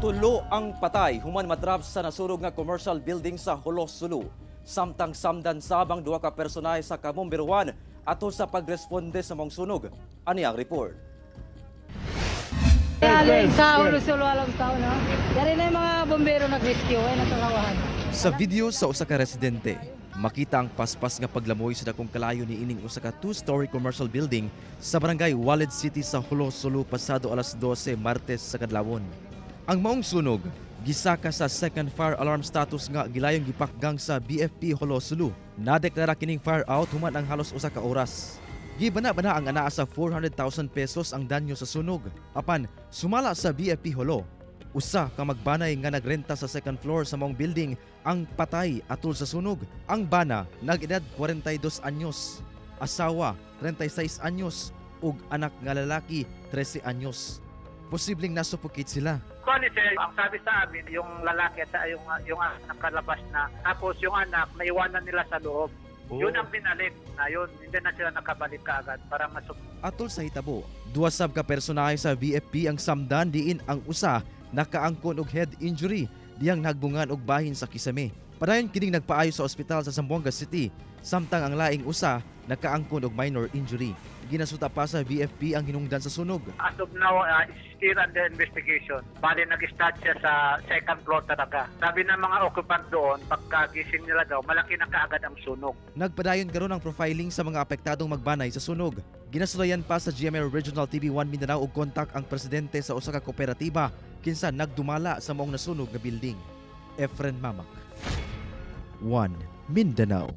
Tulo ang patay human matrap sa nasunog nga commercial building sa Hulos, Sulu. Samtang samdan sabang duha ka personahe sa Kamumbiruan ato sa pagresponde sa mong sunog. Ani ang report. Sa Hulos-Sulu alam tao no. Dari na yung mga bombero nag-rescue ay natulawan. Sa video sa usa ka residente, makita ang paspas nga paglamoy sa dakong kalayo ni ining usa ka two-story commercial building sa barangay Walid City sa Hulos, Sulu pasado alas 12 Martes sa kadlawon. Ang maong sunog gisaka sa second fire alarm status nga gilayong gipakgang sa BFP Hulos, Sulu. Nadeklara kining fire out human ang halos usa ka oras. Gibana-bana ang anaa sa 400,000 pesos ang danyo sa sunog. Apan sumala sa BFP Hulo, usa ka magbanay nga nagrenta sa second floor sa maong building ang patay atol sa sunog. Ang bana nag-edad 42 anyos, asawa 36 anyos ug anak nga lalaki 13 anyos. Posibleng nasuffocate sila. Kung sir, ang sabi sa amin, yung lalaki at yung anak nakalabas na, tapos yung anak naiwanan nila sa loob. Yun ang pinalit na yun, hindi na sila nakabalik kaagad para masuk. Atol sa hitabo, duwa sab ka personahe sa VFP ang samdan diin ang usa nakaangkon og head injury diyang nagbungan og bahin sa kisame. Padayon kining nagpaayo sa ospital sa Zamboanga City, samtang ang laing usa nakaangkon og minor injury. Ginasuta pa sa VFP ang hinungdan sa sunog. As of now, still under investigation. Bali nag-start siya sa second floor talaga. Sabi ng mga occupant doon, pagkagising nila daw, malaki na kaagad ang sunog. Nagpadayon karon ang profiling sa mga apektadong magbanay sa sunog. Ginasulayan pa sa GMA Regional TV1 Mindanao og kontak ang presidente sa usa ka kooperatiba kinsa nagdumala sa maong nasunog nga building. Efren Mamak, 1 Mindanao.